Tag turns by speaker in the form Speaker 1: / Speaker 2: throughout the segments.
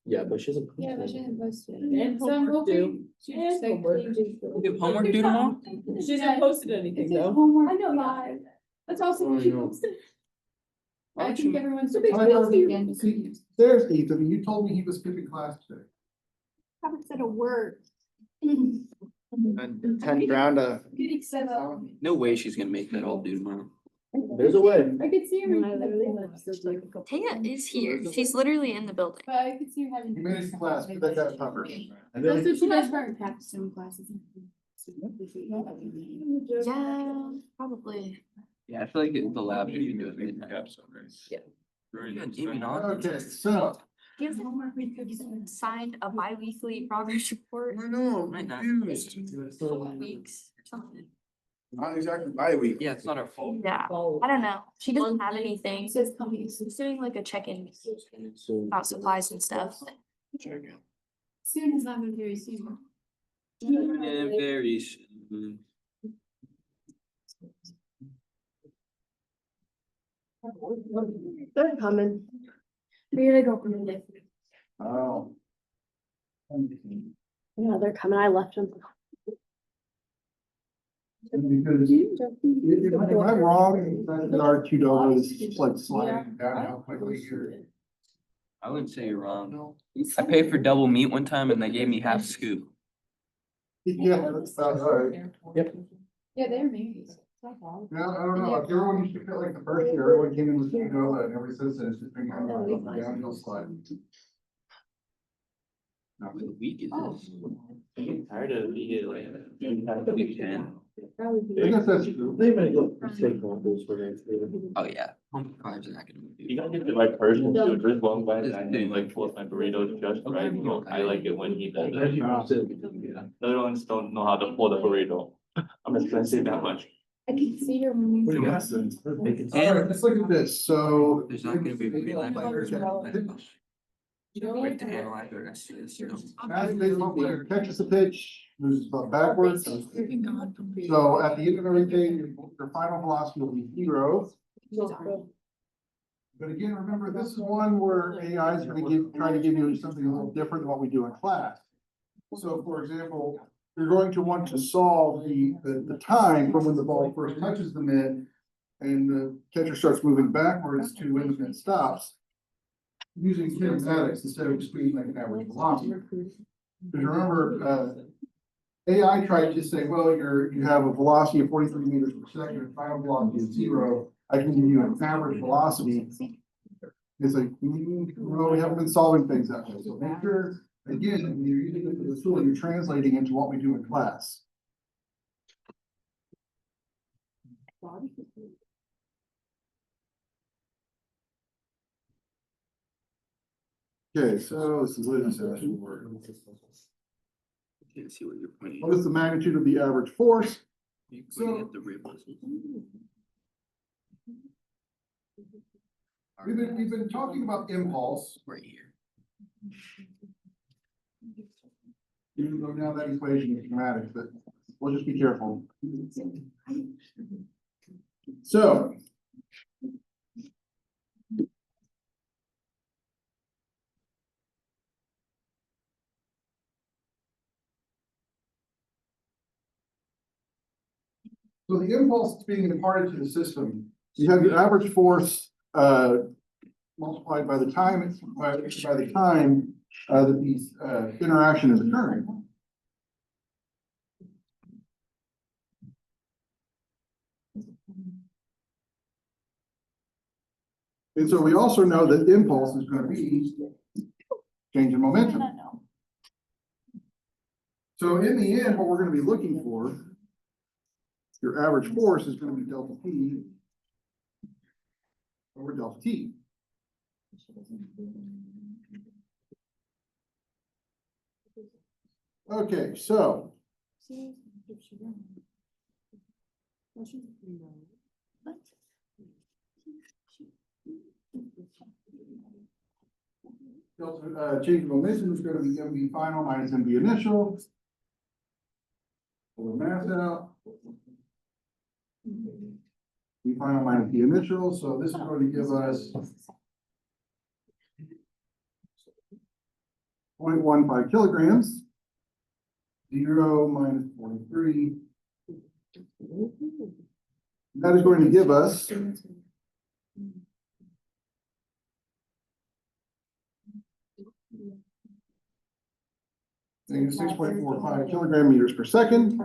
Speaker 1: Yeah, but she hasn't.
Speaker 2: Yeah, but she hasn't posted.
Speaker 3: And
Speaker 2: So I'm
Speaker 3: homework due.
Speaker 2: hoping. she
Speaker 3: And
Speaker 2: just, like,
Speaker 3: homework.
Speaker 2: changes the-
Speaker 4: You have homework due tomorrow?
Speaker 3: She hasn't posted anything
Speaker 2: It says
Speaker 3: though.
Speaker 2: homework
Speaker 3: I know,
Speaker 2: live. That's also
Speaker 1: Oh,
Speaker 2: what
Speaker 1: I
Speaker 2: she
Speaker 1: know.
Speaker 2: posted.
Speaker 4: Why
Speaker 2: I
Speaker 4: don't
Speaker 2: think
Speaker 4: you-
Speaker 2: everyone's.
Speaker 3: But they
Speaker 2: supposed
Speaker 3: told
Speaker 2: to
Speaker 3: you.
Speaker 2: again.
Speaker 5: See, there's Ethan, you told me he was skipping class today.
Speaker 2: Haven't said a word.
Speaker 1: And 10 grand
Speaker 2: Getting set up.
Speaker 4: No way she's gonna make that all due tomorrow.
Speaker 1: There's a way.
Speaker 2: I could see her.
Speaker 3: I literally left just like a couple.
Speaker 6: Taya is here. She's literally in the building.
Speaker 2: But I could see her having.
Speaker 5: He made it to class, but that got tougher. And
Speaker 2: That's
Speaker 5: then,
Speaker 2: what she does for her capstone classes.
Speaker 6: Yeah, probably.
Speaker 4: Yeah, I feel like the lab should be doing it.
Speaker 3: Yeah.
Speaker 4: Yeah, Jamie, not.
Speaker 5: okay, so,
Speaker 6: He hasn't signed a bi-weekly progress report
Speaker 1: I know,
Speaker 4: Might not.
Speaker 1: I'm
Speaker 6: in
Speaker 1: confused.
Speaker 6: 4 weeks or something.
Speaker 1: Not exactly bi-week.
Speaker 4: Yeah, it's not our fault.
Speaker 6: Yeah, I don't know. She doesn't have anything.
Speaker 2: It says coming.
Speaker 6: She's doing like a check-in
Speaker 1: So.
Speaker 6: about supplies and stuff.
Speaker 2: Soon is not been very soon.
Speaker 4: Yeah, very soon.
Speaker 3: They're coming.
Speaker 2: We're gonna go from the.
Speaker 5: oh.
Speaker 3: Yeah, they're coming. I left them.
Speaker 5: Because if I'm wrong, that our $2 is like sliding down how quickly you're.
Speaker 4: I wouldn't say you're wrong. I paid for double meat one time and they gave me half scoop.
Speaker 5: Yeah, that's about right.
Speaker 1: Yep.
Speaker 2: Yeah, they're married.
Speaker 5: Yeah, I don't know, if everyone used to feel like the first year, everyone came in with $2 and every since then it's just been kind of a downhill slide.
Speaker 4: Not for the week, is this?
Speaker 1: I'm getting tired of being like.
Speaker 4: Big 10.
Speaker 5: I guess that's true.
Speaker 1: They might go for steak tacos for Thanksgiving.
Speaker 4: Oh, yeah. Home five's not gonna
Speaker 7: You
Speaker 4: be.
Speaker 7: gotta get the right person to do it. One guy that I think like force my burritos just right, you know, I like it when he does it. The other ones don't know how to pour the burrito. I'm just gonna say that much.
Speaker 2: I can see her when
Speaker 1: What do
Speaker 2: we.
Speaker 1: you got?
Speaker 5: Alright, let's look at this, so.
Speaker 4: There's not gonna be a pre-lab by person. Wait to analyze the rest of this, you know.
Speaker 5: As baseball player catches the pitch, moves the ball backwards. So at the end of everything, your final velocity will be 0. But again, remember, this is one where AI is gonna try to give you something a little different than what we do in class. So for example, you're going to want to solve the time from when the ball first touches the mitt and the catcher starts moving backwards to when the mitt stops. Using kinematics instead of just being like an average velocity. Because remember, AI tried to say, well, you have a velocity of 43 meters per second, and final velocity is 0. I can give you an average velocity. It's like, well, we haven't been solving things that way. So make sure, again, when you're using it for the tool, you're translating into what we do in class. Okay, so this is what it says.
Speaker 4: Can't see what you're pointing.
Speaker 5: What is the magnitude of the average force?
Speaker 4: You pointing at the ripples.
Speaker 5: We've been talking about impulse.
Speaker 4: Right here.
Speaker 5: Even though now that equation is dramatic, but we'll just be careful. So. So the impulse that's being imparted to the system, you have your average force, multiplied by the time, by the time, that these, interaction is occurring. And so we also know that impulse is going to be change in momentum. So in the end, what we're going to be looking for, your average force is going to be delta P over delta T. Okay, so. Delta, change in momentum is going to be MV final minus MV initial. Pull the math out. V final minus the initial, so this is going to give us 0.15 kilograms. 0 minus 0.3. That is going to give us -6.45 kilogram meters per second.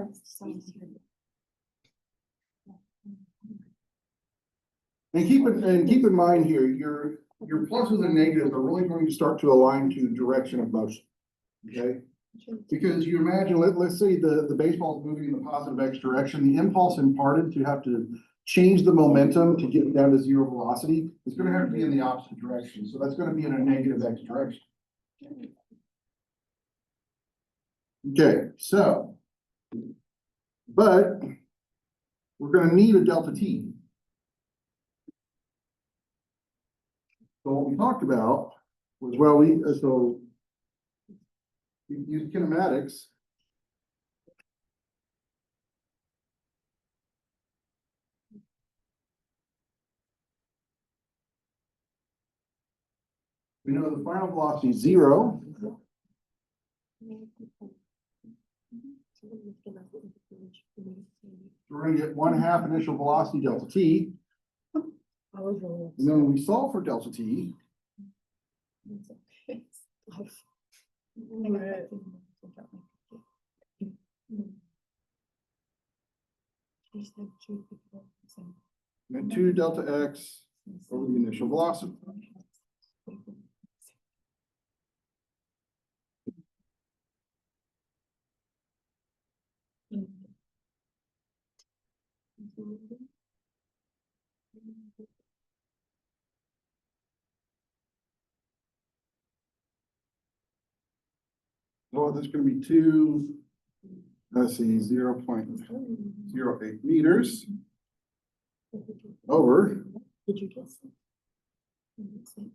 Speaker 5: And keep in mind here, your pluses and negatives are really going to start to align to direction of motion. Okay? Because you imagine, let's say the baseball is moving in the positive X direction, the impulse imparted to have to change the momentum to get down to zero velocity is going to have to be in the opposite direction. So that's going to be in a negative X direction. Okay, so, but we're going to need a delta T. So what we talked about was, well, we use kinematics. We know the final velocity is 0. We're going to get 1/2 initial velocity delta T. And then when we solve for delta T, we get 2 delta X over the initial velocity. Well, there's going to be 2, let's see, 0.08 meters over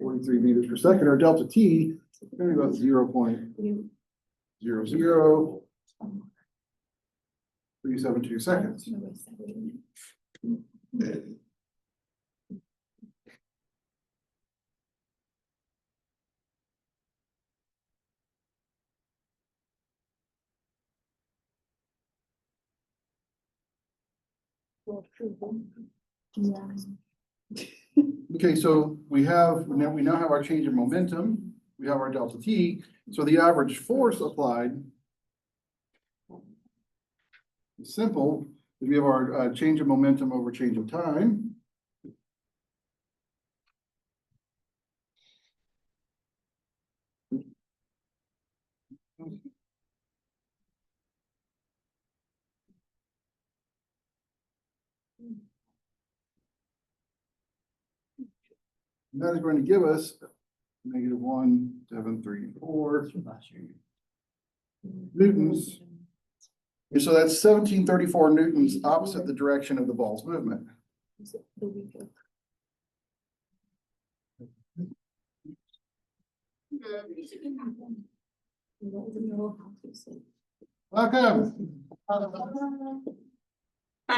Speaker 5: 43 meters per second, or delta T, is going to be about 0.00372 seconds. Okay, so we now have our change in momentum, we have our delta T, so the average force applied is simple. We have our change of momentum over change of time. And that is going to give us -1,734 newtons. And so that's 1734 newtons opposite the direction of the ball's movement. Welcome.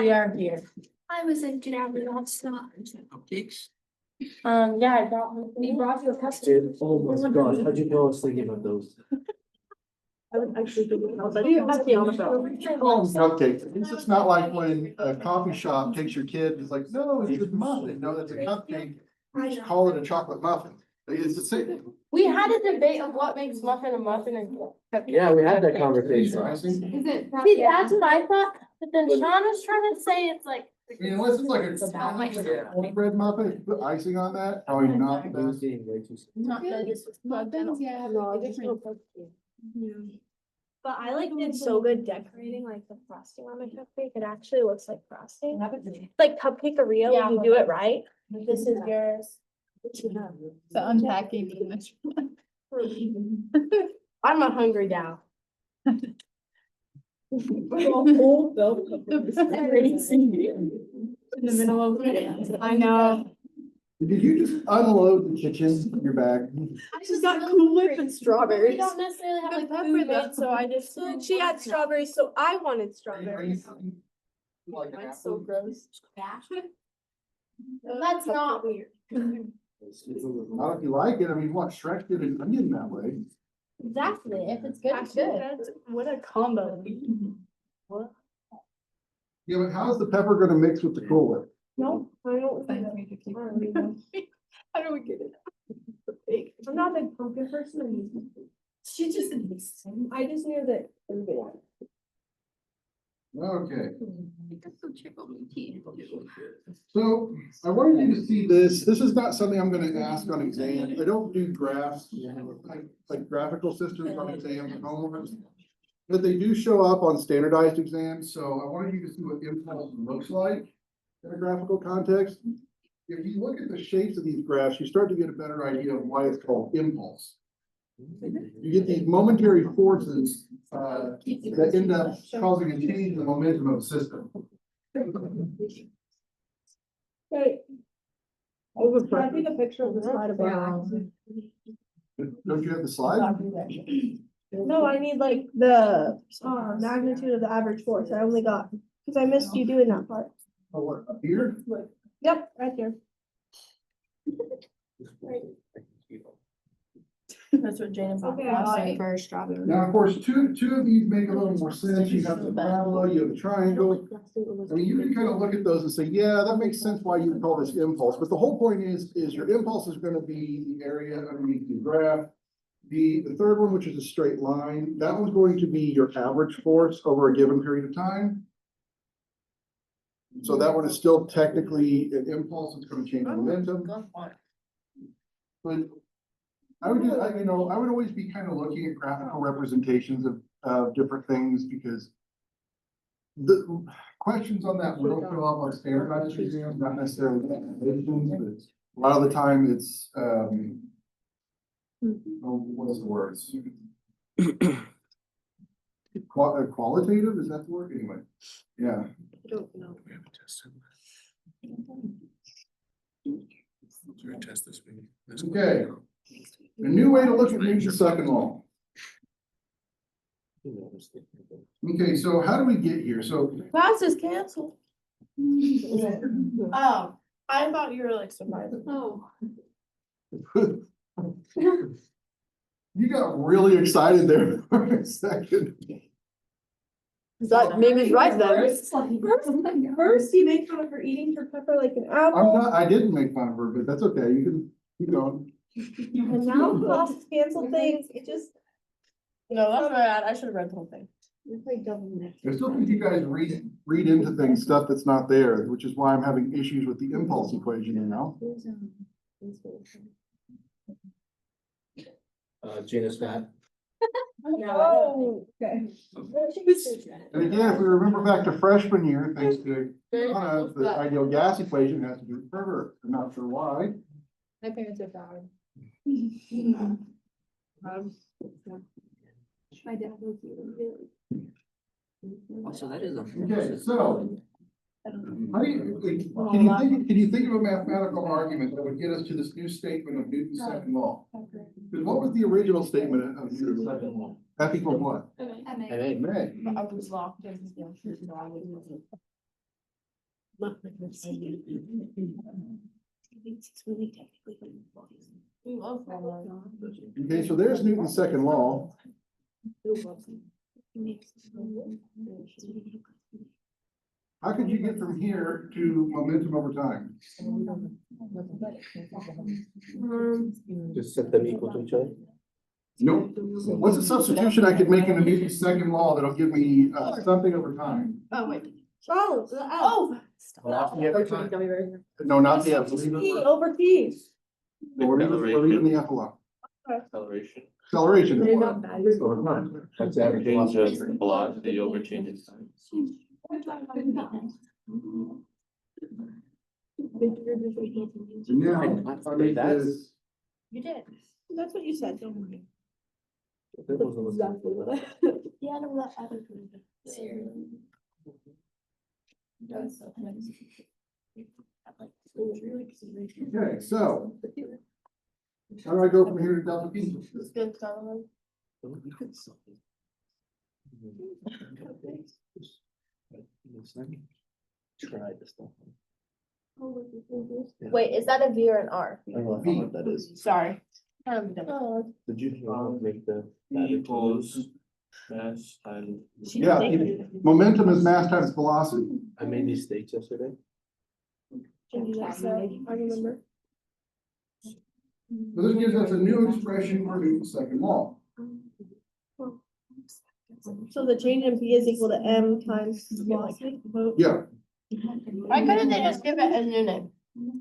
Speaker 3: We are here.
Speaker 6: I was in Geneva, that's not.
Speaker 4: Cupcakes?
Speaker 3: Yeah, I brought one. You brought your custard.
Speaker 1: Dude, oh my gosh, how'd you know I was thinking about those?
Speaker 3: I was actually thinking, I was like, you have the
Speaker 5: Call them cupcakes. At least it's not like when a coffee shop takes your kid, it's like, no, it's a muffin. No, that's a cupcake. We just call it a chocolate muffin. It's the same.
Speaker 3: We had a debate of what makes muffin a muffin and.
Speaker 1: Yeah, we had that conversation.
Speaker 2: Is it?
Speaker 3: See, that's what I thought, but then Sean was trying to say it's like.
Speaker 5: I mean, unless it's like a old bread muffin, if you put icing on that, probably not the best.
Speaker 2: Muffins, yeah.
Speaker 3: No,
Speaker 2: they're
Speaker 3: just
Speaker 2: different.
Speaker 3: no cupcake.
Speaker 8: But I like did so good decorating like the frosting on my cupcake. It actually looks like frosting. Like cupcake Oreo,
Speaker 3: Yeah.
Speaker 8: when you do it right. This is yours.
Speaker 2: The unpacking.
Speaker 8: I'm a hungry gal.
Speaker 2: In the middle of it. I know.
Speaker 5: Did you just unload the kitchen in your bag?
Speaker 8: I just got Cool Whip and
Speaker 3: We
Speaker 8: strawberries.
Speaker 3: don't necessarily have like
Speaker 2: Pepper
Speaker 3: food
Speaker 2: though.
Speaker 3: made, so I just.
Speaker 8: She had strawberries, so I wanted
Speaker 5: Are you
Speaker 8: strawberries.
Speaker 5: like an
Speaker 3: Mine's so
Speaker 5: apple?
Speaker 3: gross.
Speaker 8: That's not weird.
Speaker 5: Not if you like it. I mean, what, Shrek did an onion that way.
Speaker 3: Exactly, if it's good, it's good.
Speaker 2: What a combo.
Speaker 5: Yeah, but how's the pepper gonna mix with the Cool Whip?
Speaker 3: No, I don't.
Speaker 2: How do we get it?
Speaker 3: I'm not a big pumpkin person.
Speaker 2: She just.
Speaker 3: I just knew that everybody.
Speaker 5: Okay, so I wanted you to see this. This is not something I'm gonna ask on exam. I don't do graphs, like graphical systems on exams and homework. But they do show up on standardized exams, so I wanted you to see what impulse looks like in a graphical context. If you look at the shapes of these graphs, you start to get a better idea of why it's called impulse. You get these momentary forces that end up causing a change in the momentum of the system.
Speaker 3: Wait. Can I take a picture of the slide of
Speaker 5: Don't you have the slide?
Speaker 3: No, I need like the magnitude of the average force. I only got, because I missed you doing that part.
Speaker 5: Oh, what, up here?
Speaker 3: Yep, right there.
Speaker 2: That's what Jane and
Speaker 3: Okay,
Speaker 2: Bobby for strawberry.
Speaker 5: Now, of course, two of these make a little more sense. You have the parabola, you have the triangle. I mean, you can kind of look at those and say, yeah, that makes sense why you would call this impulse. But the whole point is your impulse is going to be the area underneath the graph. The third one, which is a straight line, that one's going to be your average force over a given period of time. So that one is still technically an impulse. It's going to change momentum. But I would always be kind of looking at graphical representations of different things, because the questions on that will show up on standardized exams, not necessarily, but a lot of the time it's, what is the word? Qualitative, is that the word? Anyway, yeah. Okay. A new way to look at Newton's second law. Okay, so how do we get here? So
Speaker 3: Class is canceled. Oh, I thought you were like surprised.
Speaker 2: Oh.
Speaker 5: you got really excited there for a second.
Speaker 3: That maybe right then. First you make fun of her eating her pepper like an apple.
Speaker 5: I didn't make fun of her, but that's okay. You can keep going.
Speaker 3: And now class is canceled things, it just. No, that's bad. I should have read the whole thing.
Speaker 5: I still think you guys read into things stuff that's not there, which is why I'm having issues with the impulse equation, you know?
Speaker 1: Gina Scott.
Speaker 3: Oh, okay.
Speaker 5: And again, if we remember back to freshman year, thanks to the ideal gas equation has to do with pervert. I'm not sure why.
Speaker 2: My parents are proud. My dad was
Speaker 4: So that is a.
Speaker 5: Okay, so can you think of a mathematical argument that would get us to this new statement of Newton's second law? Because what was the original statement of Newton's second law? F equals what? MA.
Speaker 2: I was locked in.
Speaker 5: Okay, so there's Newton's second law. How could you get from here to momentum over time?
Speaker 1: Just set them equal to each other.
Speaker 5: Nope. What's a substitution I could make in a Newton's second law that'll give me something over time?
Speaker 2: Oh, wait.
Speaker 3: Oh.
Speaker 5: No, not the F.
Speaker 3: T over T.
Speaker 5: We're leaving the F alone.
Speaker 7: Acceleration.
Speaker 5: Acceleration.
Speaker 1: That's average
Speaker 7: Change
Speaker 1: velocity.
Speaker 7: of velocity over change in time.
Speaker 5: So now,
Speaker 1: I mean, that's.
Speaker 3: You did. That's what you said, don't worry.
Speaker 1: That was
Speaker 3: Exactly what I. Yeah, no, that other.
Speaker 5: okay, so how do I go from here to delta P?
Speaker 3: It's good, Solomon.
Speaker 1: Try this stuff.
Speaker 3: Wait, is that a V or an R?
Speaker 1: I don't know how hard that is.
Speaker 3: Sorry.
Speaker 8: Oh,
Speaker 1: Did you make the?
Speaker 7: Equals mass times.
Speaker 5: Yeah, momentum is mass times velocity.
Speaker 1: I made these steaks yesterday.
Speaker 3: can you just, I remember.
Speaker 5: So this gives us a new expression for Newton's second law.
Speaker 3: So the change in P is equal to M times velocity.
Speaker 5: Yeah.
Speaker 8: Why couldn't they just give it a new name?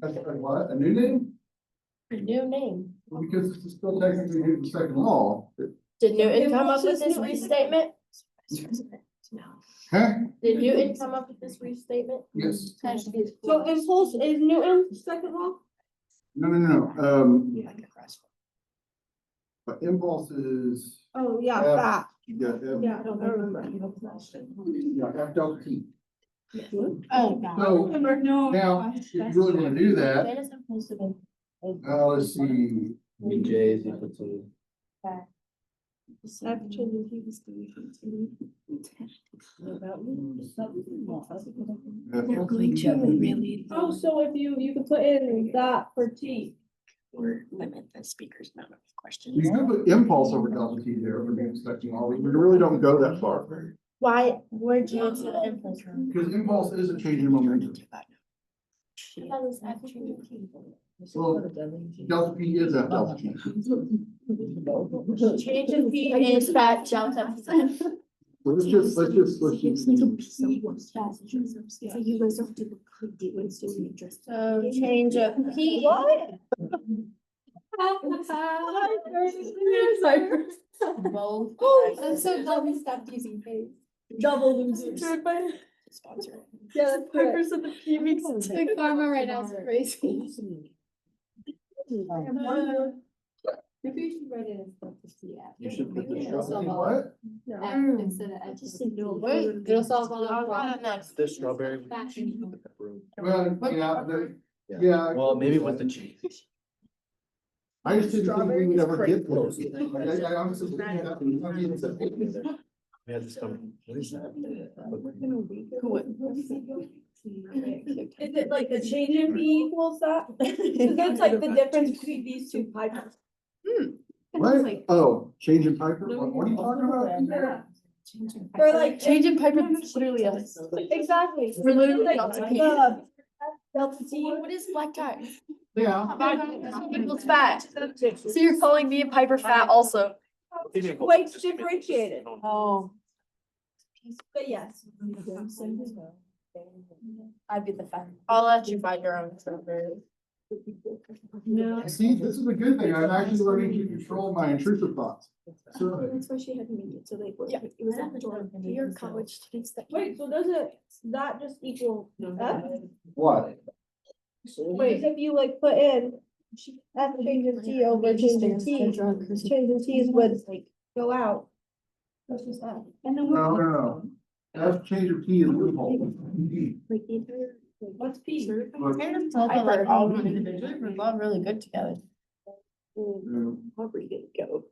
Speaker 5: That's what, a new name?
Speaker 8: A new name.
Speaker 5: Because this is still technically Newton's second law.
Speaker 8: Did Newton come up with this restatement?
Speaker 5: Huh?
Speaker 8: Did Newton come up with this restatement?
Speaker 5: Yes.
Speaker 3: So impulse is Newton's second law?
Speaker 5: No. But impulse is,
Speaker 3: Oh, yeah,
Speaker 5: Yeah.
Speaker 3: that.
Speaker 5: yeah,
Speaker 3: Yeah, I remember.
Speaker 5: yeah, F delta T.
Speaker 8: Oh.
Speaker 5: So now, if you really want to do that,
Speaker 8: When is impulse to be?
Speaker 5: let's see.
Speaker 1: J is equal to.
Speaker 3: F changing P is gonna be Oh, so if you could put in that for T.
Speaker 6: Or limit the speaker's amount of questions.
Speaker 5: You could put impulse over delta T there for Newton's second law. We really don't go that far.
Speaker 8: Why, where'd you get to the impulse from?
Speaker 5: Because impulse is a change in momentum.
Speaker 8: I thought it was F changing P.
Speaker 5: Well, delta P is F delta T.
Speaker 8: Change in P is that delta.
Speaker 5: So let's just.
Speaker 6: So you guys don't have to complete when student address.
Speaker 8: So change of P, what? Both.
Speaker 2: I'm so glad we stopped using face.
Speaker 8: Double losers.
Speaker 6: Sponsor.
Speaker 3: Yeah, that's correct.
Speaker 8: Of the P makes it.
Speaker 2: Big pharma right now is crazy. Maybe you should write it as delta T F.
Speaker 1: You should put the
Speaker 2: It'll
Speaker 1: strawberry.
Speaker 2: solve all-
Speaker 5: What?
Speaker 2: F instead of F.
Speaker 8: Just think it'll
Speaker 2: Wait,
Speaker 8: work.
Speaker 2: it'll solve all our problems.
Speaker 8: Next.
Speaker 1: The strawberry.
Speaker 2: Fashion.
Speaker 1: The pepperoni.
Speaker 5: Well, yeah.
Speaker 1: Well, maybe with the cheese.
Speaker 5: I just didn't think we would ever get close.
Speaker 1: We had this come. What is that?
Speaker 3: Is it like the change in P equals that? Cause that's like the difference between these two pipes.
Speaker 5: What? Oh, change in Piper? What are you talking about?
Speaker 3: Or like.
Speaker 6: Change in pipe is literally us.
Speaker 3: Exactly.
Speaker 6: We're literally
Speaker 3: Like,
Speaker 6: delta P.
Speaker 3: Delta T.
Speaker 6: What is black tie?
Speaker 5: Yeah.
Speaker 6: Equals fat. So you're calling me and Piper fat also.
Speaker 3: Weights differentiated,
Speaker 6: Oh.
Speaker 3: but yes.
Speaker 6: I'd be the fat.
Speaker 8: I'll let you find your own strawberry.
Speaker 3: No.
Speaker 5: See, this is a good thing. I'm actually learning to control my intrusive thoughts. So,
Speaker 6: That's why she had to make it, so they.
Speaker 8: Yeah.
Speaker 6: It was at the door for your college students that.
Speaker 3: Wait, so doesn't that just equal F?
Speaker 5: what?
Speaker 3: Wait, if you like put in F changing T over changing T, changing T's would go out. That's just that.
Speaker 5: No. That's change of key is loophole.
Speaker 6: Like the entire.
Speaker 3: What's P?
Speaker 8: Piper, all individually, we're all really good together.
Speaker 6: I'll read it, go.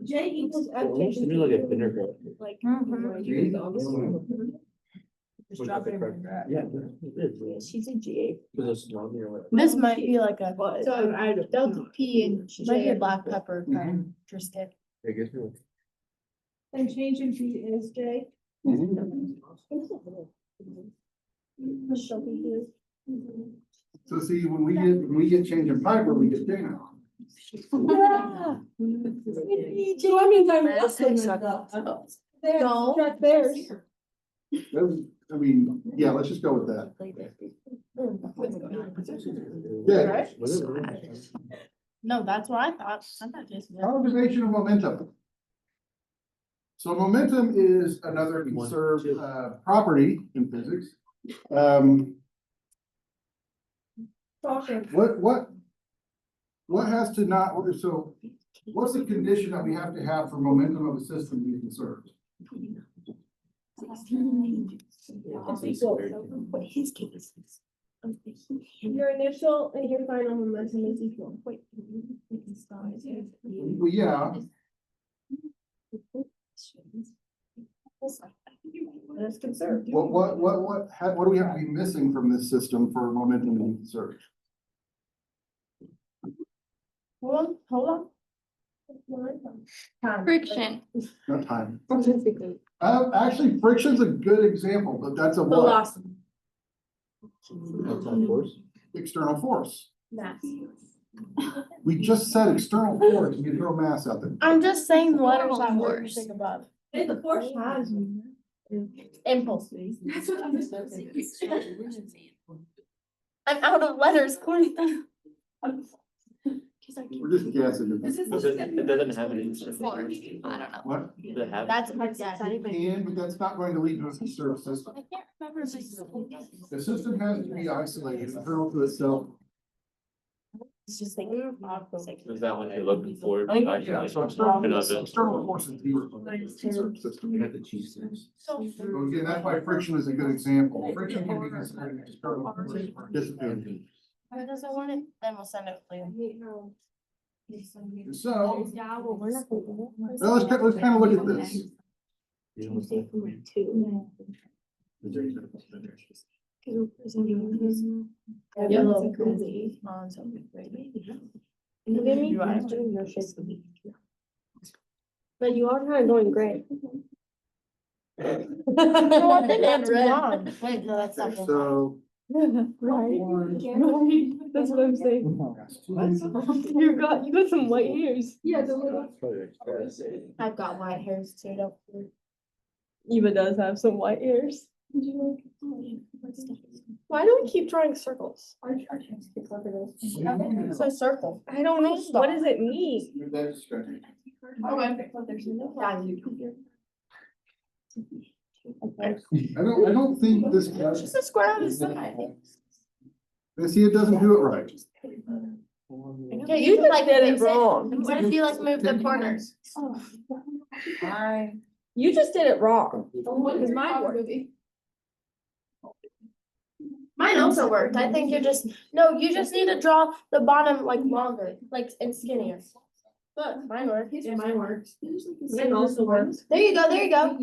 Speaker 3: J equals F
Speaker 1: Almost
Speaker 3: changing
Speaker 1: to me like a
Speaker 3: T.
Speaker 1: kindergarten.
Speaker 3: Like.
Speaker 1: Yeah, it is.
Speaker 6: She's a GA.
Speaker 1: Because it's not near what.
Speaker 8: This might be like a
Speaker 6: So I don't.
Speaker 8: delta P and might be a black pepper kind of Tristan.
Speaker 1: I guess it was.
Speaker 3: And changing P is J.
Speaker 5: So see, when we get change in Piper, we get down.
Speaker 3: Yeah. So I mean, I'm listening to that. There's,
Speaker 8: No.
Speaker 3: check theirs.
Speaker 5: I mean, yeah, let's just go with that. Yeah.
Speaker 8: No, that's what I thought. I thought this was-
Speaker 5: Conservation of momentum. So momentum is another conserved property in physics. What has to not, so what's the condition that we have to have for momentum of a system to be conserved?
Speaker 6: What his case is.
Speaker 3: Your initial and your final momentum is equal. Wait.
Speaker 5: Well, yeah,
Speaker 3: That's conserved.
Speaker 5: what do we have to be missing from this system for momentum to be conserved?
Speaker 8: Hold on.
Speaker 6: Friction.
Speaker 5: Not time. Actually, friction's a good example, but that's a what?
Speaker 8: Velocity.
Speaker 1: Outside force.
Speaker 5: External force.
Speaker 8: Mass.
Speaker 5: We just said external force, you throw mass out there.
Speaker 8: I'm just saying the letters
Speaker 6: Force.
Speaker 8: have words above.
Speaker 3: The force has.
Speaker 8: Impulse.
Speaker 6: That's what I'm saying.
Speaker 8: I'm out of letters, Corey.
Speaker 5: We're just guessing.
Speaker 7: It doesn't have any.
Speaker 6: Force. I don't know.
Speaker 5: What?
Speaker 7: Does it have?
Speaker 8: That's my guess.
Speaker 5: And, but that's not going to lead to a served system.
Speaker 6: I can't remember if it's.
Speaker 5: The system has to be isolated, internal to itself.
Speaker 8: It's just thinking.
Speaker 7: Is that what you're looking for?
Speaker 5: So external force is the served system.
Speaker 1: You have to choose this.
Speaker 5: So again, that's why friction is a good example. Friction can be considered an external force participating.
Speaker 8: If it doesn't want it, then we'll send it later.
Speaker 5: So,
Speaker 8: Yeah, well, we're not gonna do it.
Speaker 5: well, let's kind of look at this.
Speaker 8: You get me? But you are kind of going great. No, I think that's wrong. Wait, no, that's not.
Speaker 5: So.
Speaker 3: Right, that's what I'm saying. You got some white hairs. Yeah, the little.
Speaker 8: I've got white hairs too, don't worry.
Speaker 3: Eva does have some white hairs. Why do we keep drawing circles?
Speaker 8: It's a circle.
Speaker 3: I don't know, what does it mean?
Speaker 5: I don't think this.
Speaker 8: Just a square on the side.
Speaker 5: See, it doesn't do it right.
Speaker 8: Yeah, you just like did it wrong. What if you like move the corners?
Speaker 3: You just did it wrong.
Speaker 2: Because mine worked.
Speaker 8: Mine also worked. I think you just, no, you just need to draw the bottom like longer, like and skinnier. Look, mine worked.
Speaker 2: Yeah, mine works.
Speaker 3: Mine also works.
Speaker 8: There you go, there you go.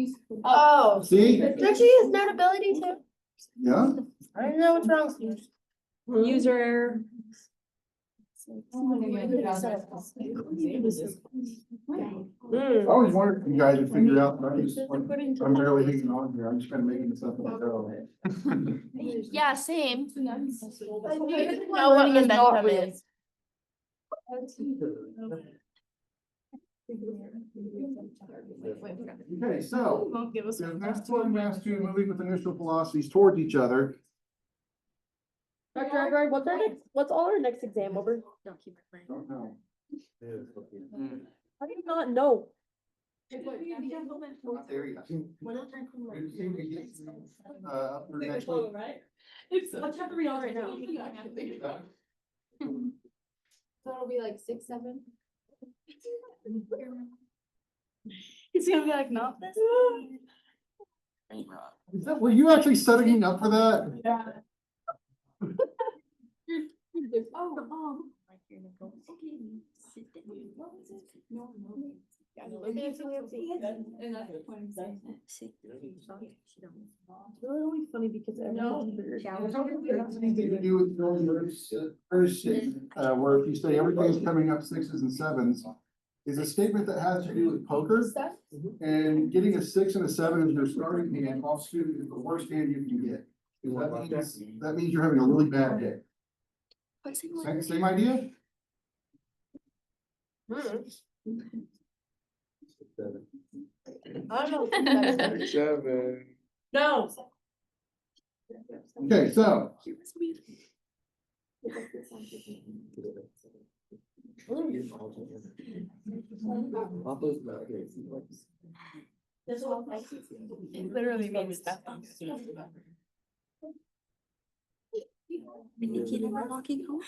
Speaker 8: Oh,
Speaker 5: See?
Speaker 8: don't you use notability too?
Speaker 5: Yeah?
Speaker 8: I don't know what's wrong with you.
Speaker 3: User error.
Speaker 5: I always wondered if you guys would figure out, but I'm barely hanging on here. I'm just kind of making this up as I go.
Speaker 6: Yeah, same.
Speaker 8: Know what momentum is.
Speaker 5: Okay, so. We have mass one, mass two, moving with initial velocities towards each other.
Speaker 3: Dr. Edward, what's all our next exam over?
Speaker 5: Don't know.
Speaker 3: How do you not know?
Speaker 5: Not there yet. Up through next week.
Speaker 2: Let's have to read all right now. So it'll be like 6, 7.
Speaker 6: He's gonna be like, not this.
Speaker 5: Were you actually setting me up for that?
Speaker 2: Yeah.
Speaker 3: It's really funny because everyone's figured it out.
Speaker 5: To do with first statement, where if you say everything's coming up sixes and sevens, is a statement that has to do with poker. And getting a 6 and a 7 is your starting hand, offsuit is the worst hand you can get. That means you're having a really bad day. Same idea?
Speaker 8: I don't know.
Speaker 1: Seven.
Speaker 8: No.
Speaker 5: Okay, so.
Speaker 8: This whole thing.
Speaker 6: It literally means nothing. Nikki and I are walking home.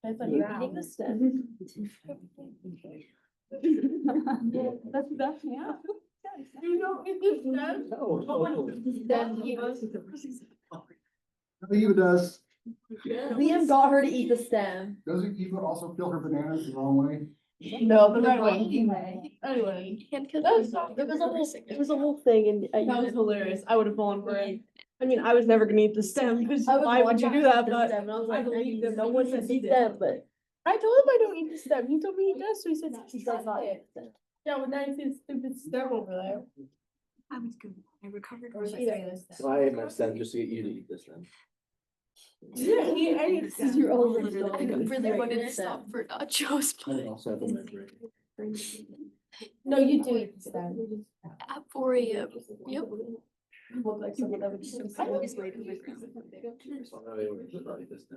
Speaker 3: I thought you were eating the stem.
Speaker 6: That's, yeah.
Speaker 8: You don't eat this stem?
Speaker 5: I think Eva does.
Speaker 3: Liam got her to eat the stem.
Speaker 5: Doesn't Eva also peel her bananas the wrong way?
Speaker 3: No, the right way.
Speaker 6: Anyway.
Speaker 3: It was a whole thing and.
Speaker 2: That was hilarious. I would have fallen for it.
Speaker 3: I mean, I was never gonna eat the stem, because
Speaker 8: I was
Speaker 3: why would you do that,
Speaker 8: watching the
Speaker 3: but
Speaker 8: stem, and I was
Speaker 3: I
Speaker 8: like,
Speaker 3: believe them, no
Speaker 8: you
Speaker 3: one
Speaker 8: should
Speaker 3: says
Speaker 8: eat
Speaker 3: eat
Speaker 8: them,
Speaker 3: them,
Speaker 8: but.
Speaker 3: I told him I don't eat the stem, he told me he does, so he said he does not eat the stem.
Speaker 8: Yeah, when I see stupid
Speaker 3: Stem over there.
Speaker 6: I was good. I recovered.
Speaker 2: Or
Speaker 6: from
Speaker 2: eat
Speaker 6: my-
Speaker 2: it.
Speaker 1: So I ate my stem just to get you to eat this then.
Speaker 3: Yeah, he ate the stem.
Speaker 8: You're all
Speaker 6: Literally, I
Speaker 8: really
Speaker 6: really
Speaker 8: good.
Speaker 6: wanted to stop for nachos,
Speaker 1: I
Speaker 6: but
Speaker 1: also have a memory.
Speaker 8: No, you do eat the stem.
Speaker 6: at 4 AM. Yep.
Speaker 8: Look like someone that would eat the stem.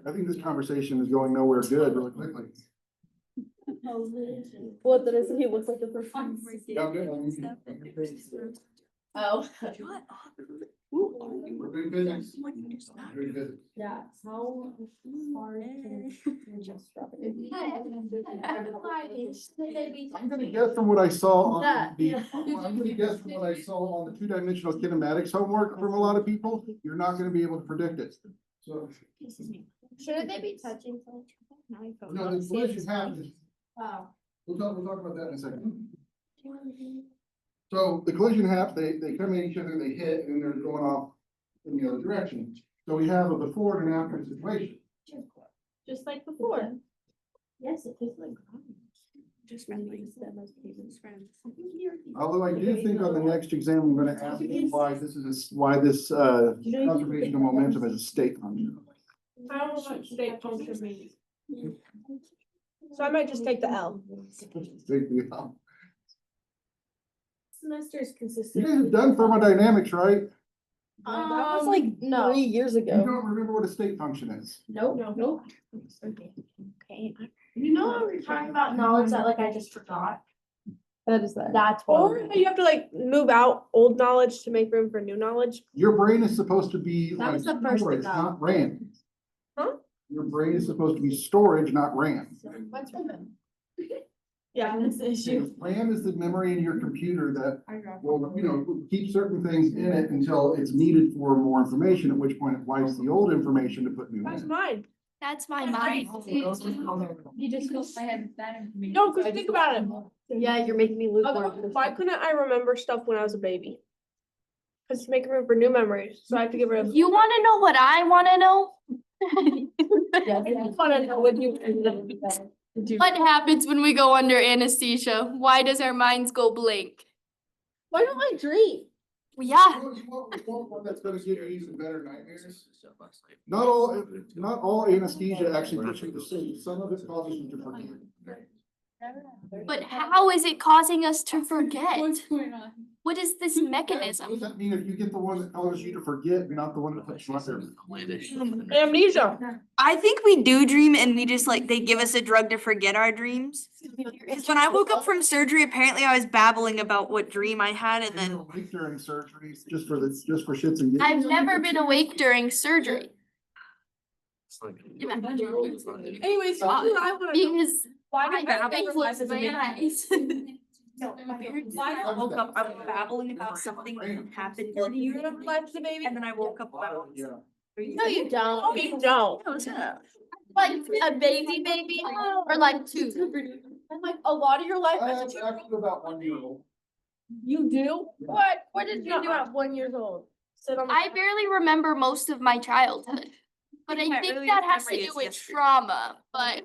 Speaker 5: I think this conversation is going nowhere good really quickly.
Speaker 8: What, that is, he looks like a person.
Speaker 5: Yeah, I'm good.
Speaker 8: Oh.
Speaker 6: Shut up.
Speaker 5: We're doing business. Very good.
Speaker 8: Yeah, how hard can you just drop it?
Speaker 5: I'm gonna guess from what I saw on
Speaker 8: That,
Speaker 5: the,
Speaker 8: yeah.
Speaker 5: I'm gonna guess from what I saw on the two-dimensional kinematics homework from a lot of people, you're not gonna be able to predict it. So,
Speaker 8: Shouldn't they be touching?
Speaker 5: no, the collision happens.
Speaker 8: Wow.
Speaker 5: We'll talk about that in a second. So the collision happens, they come at each other, they hit, and they're going off in the other direction. So we have a before and an after situation.
Speaker 8: Just like before.
Speaker 2: Yes, it tastes like.
Speaker 6: Just friendly. Friends.
Speaker 5: Although I do think on the next exam, I'm gonna ask you why this is, why this, conservation of momentum is a state function.
Speaker 3: I don't know what state function means. So I might just take the L.
Speaker 5: Big deal.
Speaker 8: Semester is
Speaker 5: You
Speaker 8: consistent.
Speaker 5: guys have done thermodynamics, right?
Speaker 3: That was like
Speaker 8: no.
Speaker 3: 3 years
Speaker 5: You
Speaker 3: ago.
Speaker 5: don't remember what a state function is.
Speaker 8: Nope.
Speaker 3: Nope.
Speaker 6: Okay.
Speaker 8: You know how we were talking about knowledge that like I just forgot?
Speaker 3: That is that.
Speaker 8: That's what.
Speaker 3: Or you have to like move out old knowledge to make room for new knowledge.
Speaker 5: Your brain is supposed to be
Speaker 8: That
Speaker 5: like
Speaker 8: was the first
Speaker 5: storage,
Speaker 8: thing.
Speaker 5: not RAM.
Speaker 3: Huh?
Speaker 5: Your brain is supposed to be storage, not RAM.
Speaker 8: What's with them?
Speaker 3: Yeah,
Speaker 8: That's the issue.
Speaker 5: RAM is the memory in your computer that will, keep certain things in it until it's needed for more information, at which point it wipes the old information to put new
Speaker 3: that's
Speaker 5: in.
Speaker 3: mine.
Speaker 6: That's my mind.
Speaker 2: You just feel I had bad information.
Speaker 3: No, because think about it.
Speaker 8: Yeah, you're making me lose more.
Speaker 3: Why couldn't I remember stuff when I was a baby? Because to make room for new memories, so I have to get rid of.
Speaker 6: You wanna know what I wanna know?
Speaker 3: I wanna know what you.
Speaker 6: What happens when we go under anesthesia? Why does our minds go blank?
Speaker 3: Why don't I dream?
Speaker 6: Yeah.
Speaker 5: One that's gonna give you some better nightmares. Not all anesthesia actually puts you to sleep. Some of it causes you to forget.
Speaker 6: But how is it causing us to forget?
Speaker 2: What's going on?
Speaker 6: What is this
Speaker 5: What does
Speaker 6: mechanism?
Speaker 5: that mean if you get the one that causes you to forget, not the one that puts you under?
Speaker 3: Amnesia.
Speaker 9: I think we do dream and we just like, they give us a drug to forget our dreams. Because when I woke up from surgery, apparently I was babbling about what dream I had and
Speaker 5: You were
Speaker 9: then
Speaker 5: awake during surgery, just for shits and giggles.
Speaker 6: I've never been awake during surgery
Speaker 3: Anyways, what I wanna know.
Speaker 6: because
Speaker 3: Why
Speaker 6: I
Speaker 3: do babble
Speaker 6: closed my eyes.
Speaker 9: I woke up, I was babbling about something that happened.
Speaker 3: Do you remember life as a baby?
Speaker 9: And then I woke up about.
Speaker 5: Yeah.
Speaker 8: No, you don't.
Speaker 3: No, you don't.
Speaker 6: Like a baby or like two.
Speaker 3: And like a lot of your life
Speaker 5: I
Speaker 3: as a
Speaker 5: have
Speaker 3: child.
Speaker 5: actually about 1 year old.
Speaker 3: You do?
Speaker 8: What did you do at 1 year old?
Speaker 3: Sit on the.
Speaker 6: I barely remember most of my childhood. But I
Speaker 9: My
Speaker 6: think
Speaker 9: earliest
Speaker 6: that has to
Speaker 9: memory
Speaker 6: do
Speaker 9: is
Speaker 6: with
Speaker 9: yesterday.
Speaker 6: trauma, but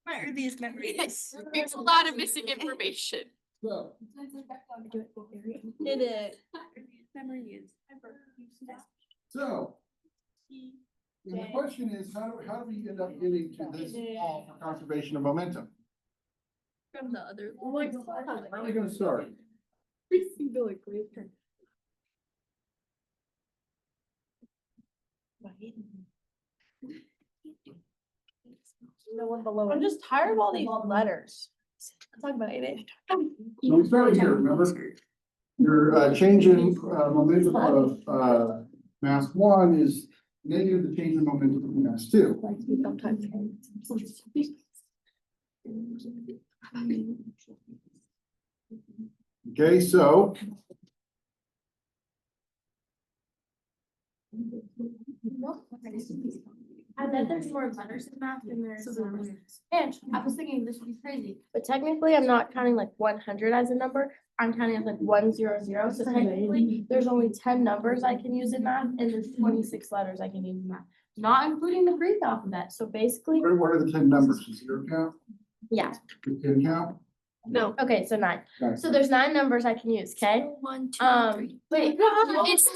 Speaker 9: My earliest memory is.
Speaker 6: there's a lot of missing information.
Speaker 5: So,
Speaker 3: Did it?
Speaker 5: so. And the question is, how do we end up getting to this call for conservation of momentum?
Speaker 6: From the other.
Speaker 5: Where are we gonna start?
Speaker 3: No one below. I'm just tired of all these letters. Talk about it.
Speaker 5: So we started here, remember? Your change in momentum of mass 1 is negative the change in momentum of mass 2.
Speaker 3: Sometimes.
Speaker 5: Okay, so
Speaker 8: I bet there's more letters in math than there's. And I was thinking this would be crazy, but technically I'm not counting like 100 as a number. I'm counting as like 100, so technically, there's only 10 numbers I can use in math, and there's 26 letters I can use in math. Not including the Greek alphabet, so basically,
Speaker 5: What are the 10 numbers? Is zero count?
Speaker 8: yeah,
Speaker 5: The 10 count?
Speaker 3: No.
Speaker 8: okay, so 9.
Speaker 5: Okay.
Speaker 8: So there's 9 numbers I can use, okay?
Speaker 6: 1, 2, 3.
Speaker 8: Wait,
Speaker 6: It's 10.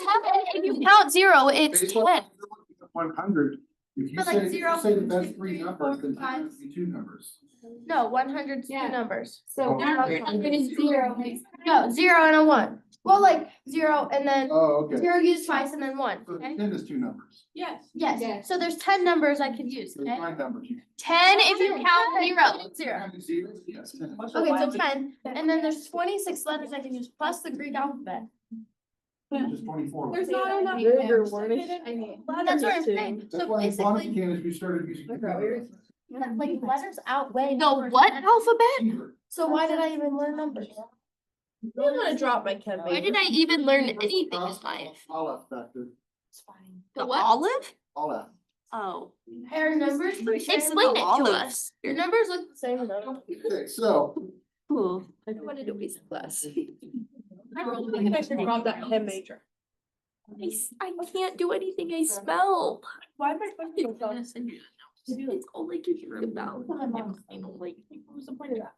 Speaker 6: If you count 0, it's 10.
Speaker 5: 100. If you
Speaker 8: But like
Speaker 5: say,
Speaker 8: zero,
Speaker 5: say that that's
Speaker 8: two,
Speaker 5: 3
Speaker 8: three,
Speaker 5: numbers,
Speaker 8: four,
Speaker 5: then
Speaker 8: five.
Speaker 5: 10 would be 2 numbers.
Speaker 8: no, 100 's
Speaker 2: Yeah.
Speaker 8: 2 numbers.
Speaker 2: So.
Speaker 5: Okay.
Speaker 2: It's 0.
Speaker 8: No, 0 and a 1. Well, like 0 and then
Speaker 5: Oh, okay.
Speaker 8: 0 used twice and then 1,
Speaker 5: So
Speaker 8: okay?
Speaker 5: 10 is 2 numbers.
Speaker 2: Yes.
Speaker 8: Yes, so there's 10 numbers I could use,
Speaker 5: There's
Speaker 8: okay?
Speaker 5: 9 numbers.
Speaker 6: 10 if you count 0.
Speaker 8: 0.
Speaker 5: Counting zeros? Yes, 10.
Speaker 8: Okay, so 10, and then there's 26 letters I can use plus the Greek alphabet.
Speaker 5: Just 24.
Speaker 2: There's not enough.
Speaker 3: Trigger warning.
Speaker 8: That's what I'm saying.
Speaker 5: That's
Speaker 8: So
Speaker 5: why in phonics
Speaker 8: basically,
Speaker 5: Canvas, we started using.
Speaker 8: like letters outweigh.
Speaker 6: The
Speaker 8: numbers.
Speaker 6: what alphabet?
Speaker 8: So why did I even learn numbers?
Speaker 3: I'm gonna drop my chem
Speaker 6: Why did I even learn anything in life?
Speaker 5: All factor.
Speaker 8: It's fine.
Speaker 6: The
Speaker 9: The
Speaker 6: what?
Speaker 9: olive?
Speaker 5: All F.
Speaker 9: Oh.
Speaker 8: Our numbers look the same.
Speaker 6: Explain it to
Speaker 9: Olive.
Speaker 6: us.
Speaker 8: Your numbers look the same though.
Speaker 5: Okay, so
Speaker 9: Cool.
Speaker 6: I wanted to waste class.
Speaker 3: I should drop that chem major.
Speaker 6: I can't do anything I smell.
Speaker 3: Why am I fucking
Speaker 6: It's only gives you about. I don't like.
Speaker 3: What's the point of that?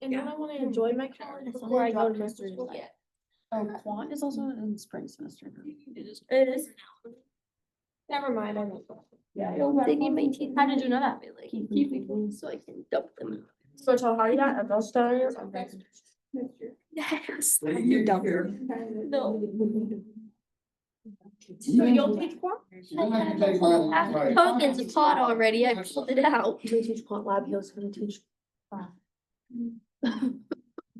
Speaker 3: And then I wanna enjoy my chem before I go to master's.
Speaker 2: Quant is also in spring semester.
Speaker 8: It is.
Speaker 3: Never mind, I won't.
Speaker 6: They need my teeth.
Speaker 8: How did you know that, Bailey?
Speaker 6: Keep me clean so I can dump them.
Speaker 8: So tell Hardy that, and I'll tell you.
Speaker 6: Yes.
Speaker 5: you dump
Speaker 6: No.
Speaker 3: So you'll teach quant?
Speaker 6: Hogan's a pot already. I pulled it out.
Speaker 2: You teach quant lab, he was gonna teach.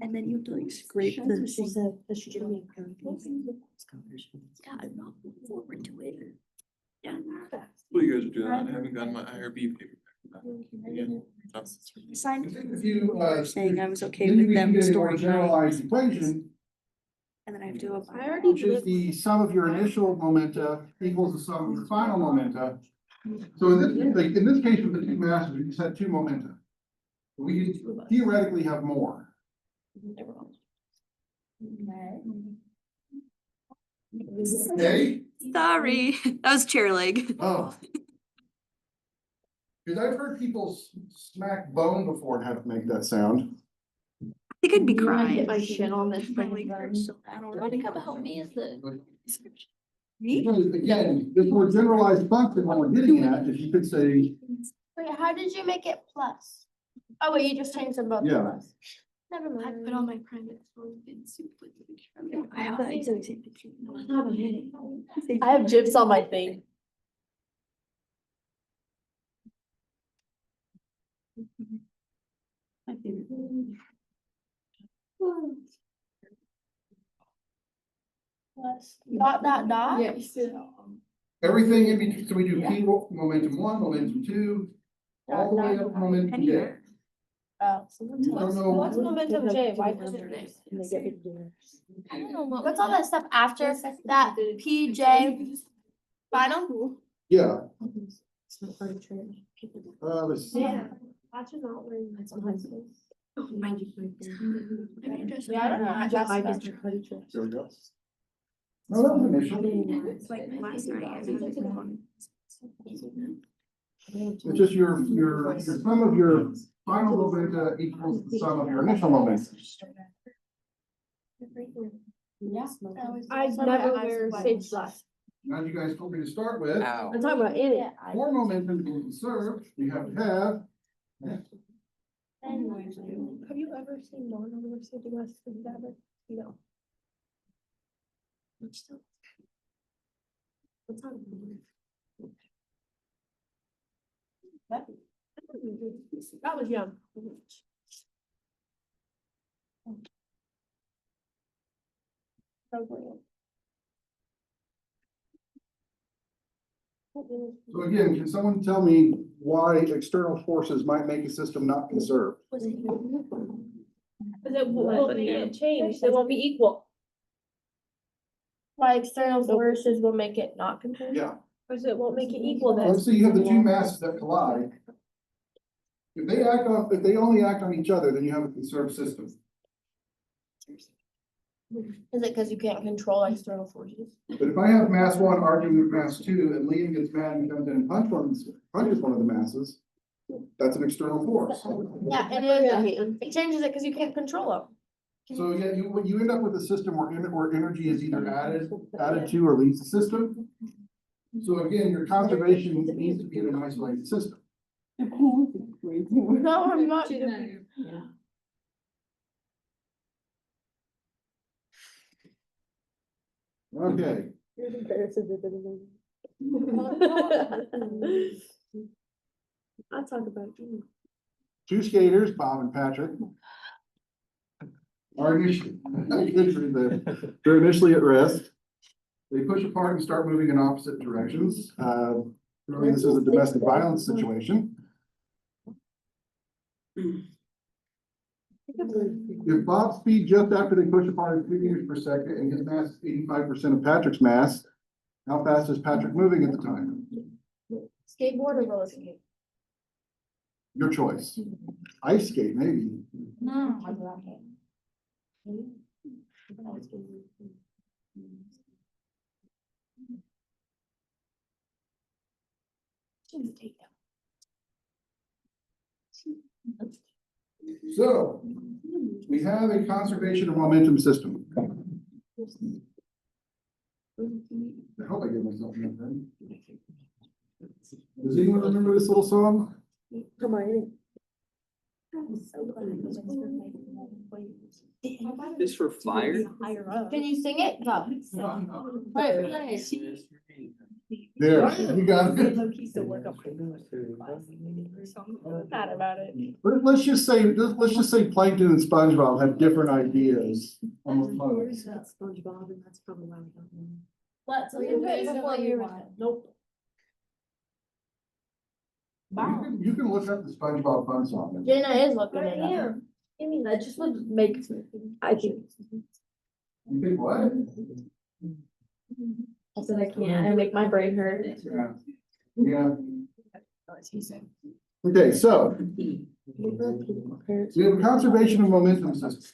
Speaker 6: And then you have to like scrape the.
Speaker 2: She said that she didn't make her.
Speaker 6: Yeah, I'm not looking forward to it. Yeah.
Speaker 10: What are you guys are doing? I haven't gotten my IRB paper back. Again.
Speaker 6: Signed.
Speaker 5: if you,
Speaker 6: Saying I was okay
Speaker 5: then
Speaker 6: with
Speaker 5: we
Speaker 6: them
Speaker 5: can get a more
Speaker 6: storing mine,
Speaker 5: generalized equation,
Speaker 6: and then I have to go.
Speaker 3: I already
Speaker 5: which is the sum of your initial momenta equals the sum of your final momenta. So in this case with the 2 masses, we just had 2 momenta. We could theoretically have more. Okay?
Speaker 9: Sorry. That was chair leg.
Speaker 5: Oh. Because I've heard people smack bone before and have to make that sound.
Speaker 9: I think I'd be
Speaker 3: Get
Speaker 9: crying.
Speaker 3: my shit on this.
Speaker 6: My leg hurts so bad already. Come help me is the.
Speaker 5: Because again, this more generalized function, what we're getting at is you could say,
Speaker 8: Wait, how did you make it plus? Oh, wait, you just changed them both to
Speaker 5: Yeah.
Speaker 8: plus. Never
Speaker 6: I
Speaker 8: mind.
Speaker 6: put on my private phone in soup with the picture.
Speaker 9: I have that exact same picture.
Speaker 3: I have gifs on my thing.
Speaker 8: Plus. Dot, dot, dot?
Speaker 2: Yes.
Speaker 5: everything in between, so we do P momentum 1, momentum 2, all the way up to momentum J.
Speaker 8: Oh.
Speaker 5: I don't know.
Speaker 3: What's momentum J? Why does it?
Speaker 6: I don't know what.
Speaker 8: What's all that stuff after that PJ final?
Speaker 5: Yeah. Let's see.
Speaker 3: Yeah. Watch it not wearing my glasses.
Speaker 8: Yeah, I don't know. I just-
Speaker 5: There we go. No, that was initial.
Speaker 6: It's like last night.
Speaker 5: It's just your sum of your final momenta equals the sum of your initial momenta.
Speaker 3: I never wear stage glasses.
Speaker 5: Now you guys told me to start with,
Speaker 4: Ow.
Speaker 3: I'm talking about in it.
Speaker 5: for momentum to be conserved, you have to have.
Speaker 3: Have you ever seen no one wear safety glasses together? No. What's on? That was young.
Speaker 5: So again, can someone tell me why external forces might make a system not conserved?
Speaker 3: Cause it will be changed, it won't be equal.
Speaker 8: Why external forces will make it not conserved?
Speaker 5: Yeah,
Speaker 3: Cause it won't make it equal then.
Speaker 5: let's say you have the 2 masses that collide. If they only act on each other, then you have a conserved system.
Speaker 8: Is it because you can't control external forces?
Speaker 5: But if I have mass one arguing with mass two and Liam gets mad and comes in and punches one of the masses, that's an external force.
Speaker 8: Yeah, it changes it because you can't control them.
Speaker 5: So yeah, you end up with a system where energy is either added to or leaves the system. So again, your conservation needs to be in an isolated system.
Speaker 8: No, I'm not.
Speaker 5: Okay,
Speaker 3: I'll talk about it.
Speaker 5: two skaters, Bob and Patrick, are initially, they're initially at rest. They push apart and start moving in opposite directions. Really, this is a domestic violence situation. If Bob's speed just after they push apart is 3 meters per second and his mass is 85% of Patrick's mass, how fast is Patrick moving at the time?
Speaker 8: Skateboard or roller skate?
Speaker 5: Your choice. Ice skate, maybe.
Speaker 8: No.
Speaker 5: So we have a conservation of momentum system. I hope I give myself enough time. Does anyone remember this little song?
Speaker 3: Come on.
Speaker 4: This for fire?
Speaker 8: Can you sing it? No.
Speaker 5: There, you got it.
Speaker 8: Not about it.
Speaker 5: Let's just say Plankton and SpongeBob have different ideas on the fun.
Speaker 3: SpongeBob, and that's probably why we don't know.
Speaker 8: Let's leave it before you. Nope.
Speaker 5: You can look up the SpongeBob fun song.
Speaker 8: Jenna is looking at it.
Speaker 3: I mean, that just would make, I think.
Speaker 5: You think what?
Speaker 3: I said I can't, I make my brain hurt.
Speaker 5: Yeah. Okay, so we have a conservation of momentum system.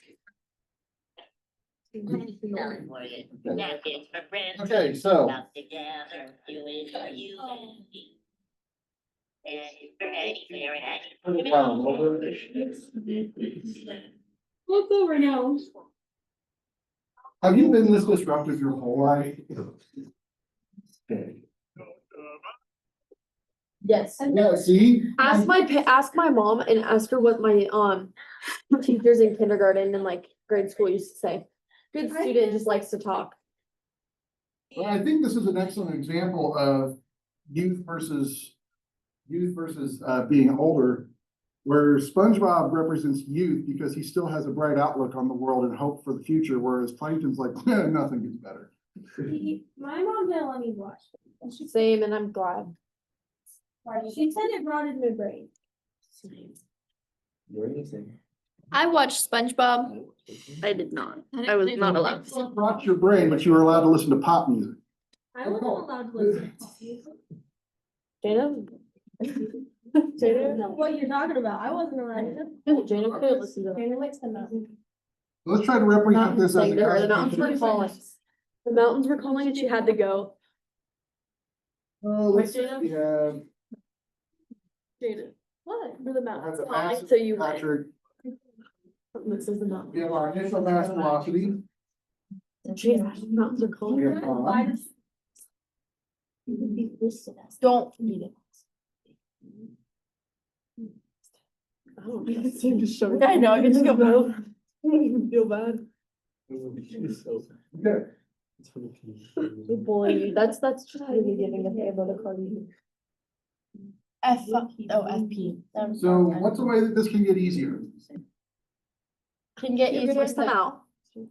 Speaker 5: Okay, so
Speaker 3: Look over now.
Speaker 5: have you been this disruptive your whole life? Okay.
Speaker 3: Yes.
Speaker 5: Yeah, see?
Speaker 3: Ask my mom and ask her what my teachers in kindergarten and like grade school used to say. Good student just likes to talk.
Speaker 5: Well, I think this is an excellent example of youth versus being older, where SpongeBob represents youth because he still has a bright outlook on the world and hope for the future, whereas Plankton's like, nothing gets better.
Speaker 8: My mom didn't let me watch it.
Speaker 3: Same, and I'm glad.
Speaker 8: She said it rotted my brain.
Speaker 6: I watched SpongeBob.
Speaker 9: I did not. I was not allowed.
Speaker 5: It rots your brain, but you were allowed to listen to pop music.
Speaker 8: I wasn't allowed to listen to music.
Speaker 3: Jana?
Speaker 8: I don't know what you're talking about. I wasn't allowed to.
Speaker 3: Jana could listen to it.
Speaker 8: Jana likes the mountain.
Speaker 5: Let's try to represent this as
Speaker 3: Saying to her, the
Speaker 5: a
Speaker 3: mountains were calling. The mountains were calling and she had to go.
Speaker 5: Oh, let's,
Speaker 3: Jana?
Speaker 5: yeah,
Speaker 3: Jana, what? For the mountains
Speaker 5: that's a
Speaker 3: calling,
Speaker 5: massive
Speaker 3: so you went.
Speaker 5: Patrick.
Speaker 3: This is the mountain.
Speaker 5: We have our initial mass velocity.
Speaker 3: Jana, mountains are calling.
Speaker 5: We have,
Speaker 8: Don't eat it.
Speaker 3: Oh, it's just so.
Speaker 8: I know, I can just go
Speaker 3: bad. Feel bad.
Speaker 5: okay.
Speaker 3: They bully you. That's just really giving a favor to Cardi.
Speaker 8: FP.
Speaker 5: So what's a way that this can get easier?
Speaker 8: Can get
Speaker 3: You
Speaker 8: easier.
Speaker 3: reverse them out.
Speaker 8: Can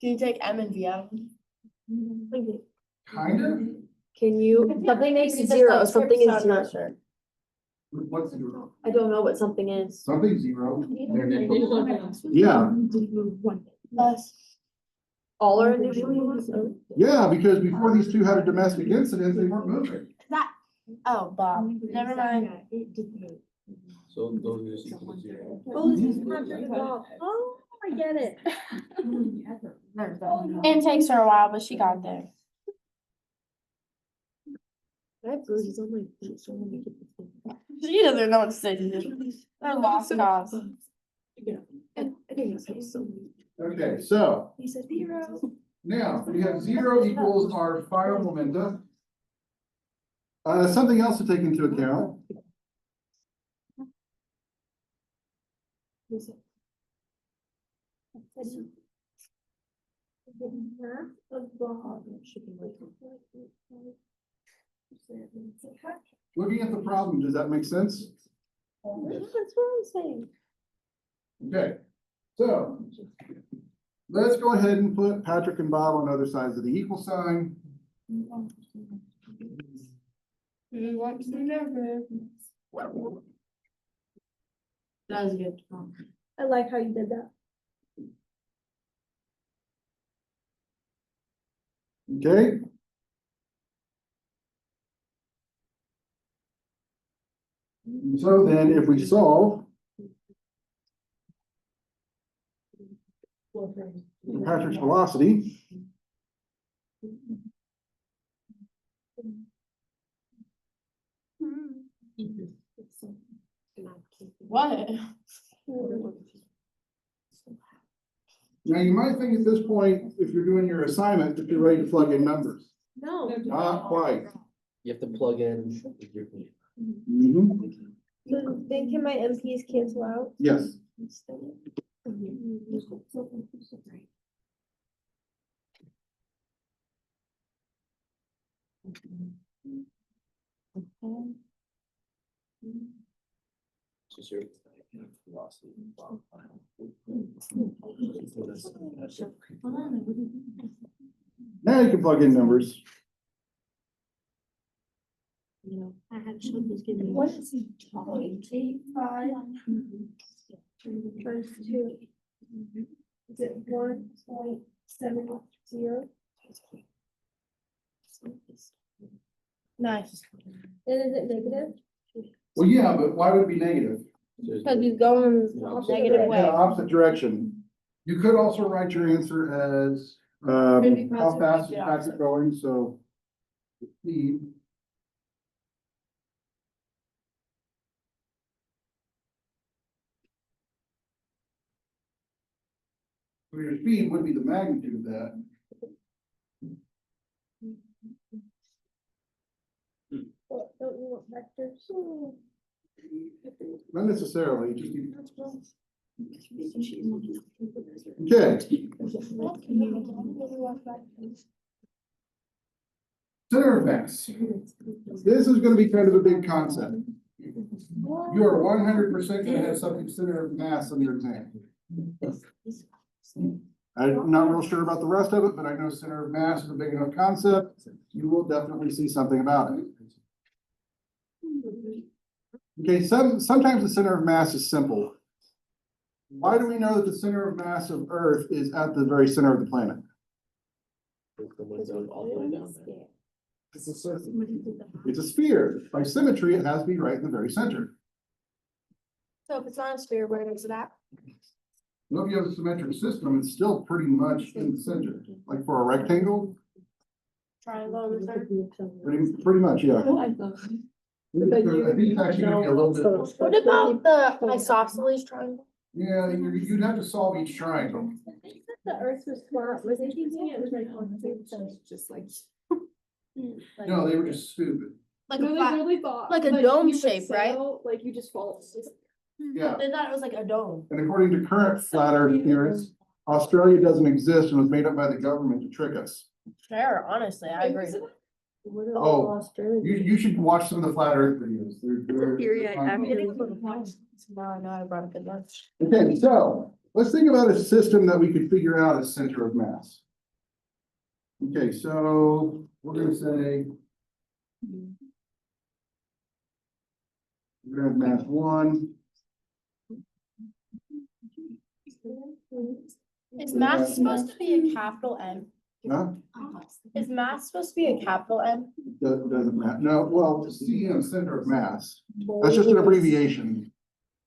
Speaker 8: you take M and V out?
Speaker 5: Kind of?
Speaker 3: Can you, something makes zero, something is zero.
Speaker 8: Sure.
Speaker 5: What's zero?
Speaker 3: I don't know what something is.
Speaker 5: Something zero. Yeah,
Speaker 3: All are initially. So.
Speaker 5: yeah, because before these two had a domestic incident, they weren't moving.
Speaker 8: Oh, Bob, never mind.
Speaker 1: So those are just equal to zero.
Speaker 3: Oh,
Speaker 8: I get it. It takes her a while, but she got there.
Speaker 2: I have bruises on my feet, so I'm gonna get the thing.
Speaker 8: She doesn't know what to say. They're lost cause.
Speaker 2: Yeah, and I think it's so.
Speaker 5: Okay, so
Speaker 3: He said 0.
Speaker 5: now we have 0 equals our final momentum. Something else to take into account. Looking at the problem, does that make sense?
Speaker 3: That's what I'm saying.
Speaker 5: Okay, so let's go ahead and put Patrick and Bob on other sides of the equal sign.
Speaker 8: Who wants to never? That was good.
Speaker 3: I like how you did that.
Speaker 5: Okay. So then if we solve Patrick's velocity,
Speaker 8: What?
Speaker 5: now you might think at this point, if you're doing your assignment, that you're ready to plug in numbers.
Speaker 3: No.
Speaker 5: Not quite.
Speaker 1: You have to plug in your.
Speaker 5: Mhm.
Speaker 3: Then can my MPs cancel out?
Speaker 5: Yes.
Speaker 1: Just your velocity.
Speaker 5: Now you can plug in numbers.
Speaker 2: You know, I had Shonda's giving me.
Speaker 3: What is he talking? 8, 5. Times 2. Is it 1.70?
Speaker 8: Nice.
Speaker 3: And is it negative?
Speaker 5: Well, yeah, but why would it be negative?
Speaker 8: Cause he's going negative way.
Speaker 5: Yeah, opposite direction. You could also write your answer as,
Speaker 8: Maybe
Speaker 5: how fast is
Speaker 8: the
Speaker 5: Patrick
Speaker 8: opposite.
Speaker 5: going, so. Speed. So your speed would be the magnitude of that.
Speaker 3: What, don't you want vectors?
Speaker 5: Not necessarily, just. Okay, center of mass. This is gonna be kind of a big concept. You are 100% gonna have something center of mass on your exam. I'm not real sure about the rest of it, but I know center of mass is a big enough concept. You will definitely see something about it. Okay, sometimes the center of mass is simple. Why do we know that the center of mass of Earth is at the very center of the planet?
Speaker 1: All the way down there.
Speaker 5: It's a sphere. By symmetry, it has to be right in the very center.
Speaker 3: So if it's not a sphere, where is it at?
Speaker 5: Well, if you have a symmetric system, it's still pretty much in the center. Like for a rectangle,
Speaker 8: Triangle in the center.
Speaker 5: pretty much, yeah. I think it's actually gonna be a little bit.
Speaker 8: What about the isosceles triangle?
Speaker 5: Yeah, you'd have to solve each triangle.
Speaker 3: I think that the Earth was flat. Was it thinking it was like on
Speaker 2: Just like.
Speaker 5: No, they were just stupid.
Speaker 8: Like
Speaker 2: No,
Speaker 8: a
Speaker 2: they
Speaker 8: flat,
Speaker 2: really thought.
Speaker 8: like a
Speaker 2: like,
Speaker 8: dome
Speaker 2: you would
Speaker 8: shape, right?
Speaker 2: sail, Like you just fall.
Speaker 5: Yeah,
Speaker 8: they thought it was like a dome.
Speaker 5: and according to current flat earth theorists, Australia doesn't exist and was made up by the government to trick us.
Speaker 8: Sure, honestly, I agree.
Speaker 5: Oh, you should watch some of the flat earth videos.
Speaker 8: Now I know I brought a good lunch.
Speaker 5: Okay, so let's think about a system that we could figure out as center of mass. Okay, so we're gonna say. We're gonna have mass 1.
Speaker 8: Is math supposed to be a capital M?
Speaker 5: Huh?
Speaker 8: Is math supposed to be a capital M?
Speaker 5: Doesn't matter. No, well, CM, center of mass. That's just an abbreviation.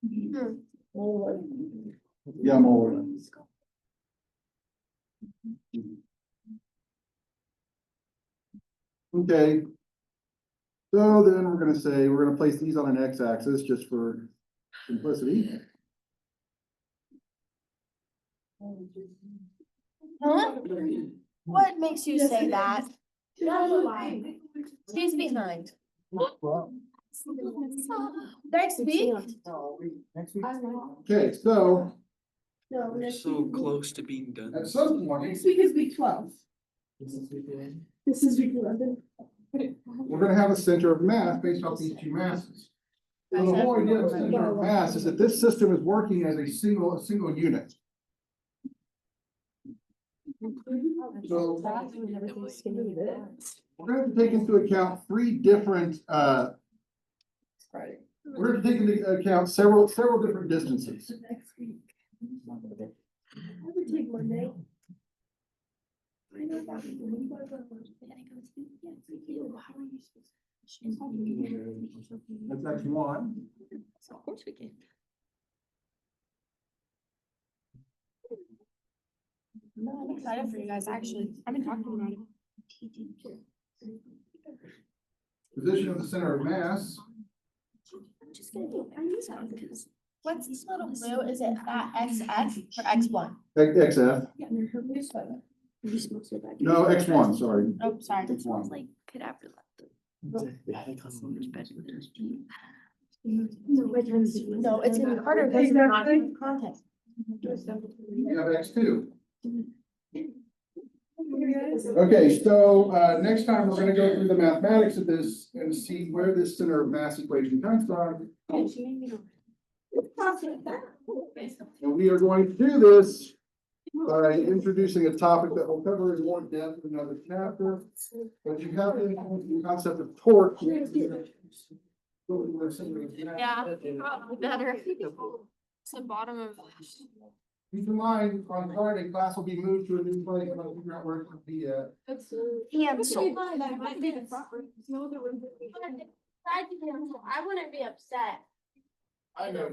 Speaker 5: Yeah, molar. Okay. So then we're gonna say, we're gonna place these on an x-axis just for simplicity.
Speaker 8: Huh? What makes you say that? She's behind. Next week?
Speaker 5: Okay, so
Speaker 4: We're so close to being done.
Speaker 5: at some point,
Speaker 2: Next week is week 12. This is week 11.
Speaker 5: we're gonna have a center of mass based off these two masses. So the whole idea of center of mass is that this system is working as a single unit. So we're going to take into account three different, we're going to take into account several different distances.
Speaker 2: Next week. I would take Monday.
Speaker 5: That's actually one.
Speaker 8: Of course we can. No, I'm excited for you guys, actually. I've been talking about it.
Speaker 5: Position of the center of mass.
Speaker 8: I'm just gonna do it because. What's this little blue? Is it that XX or X1?
Speaker 5: XF. No, X1, sorry.
Speaker 8: Oh, sorry.
Speaker 5: That smells
Speaker 6: like cadaver
Speaker 8: No, it's gonna be harder because you're not in context.
Speaker 5: You have X2. Okay, so next time we're gonna go through the mathematics of this and see where this center of mass equation comes from. And we are going to do this by introducing a topic that we'll cover in more depth in another chapter. But you have the concept of torque.
Speaker 6: Yeah, probably better. It's the bottom of.
Speaker 5: Keep in mind, on Friday, class will be moved to a new place, and I'll figure out where it will be at.
Speaker 6: Cancel.
Speaker 8: I wouldn't be upset.
Speaker 5: I know.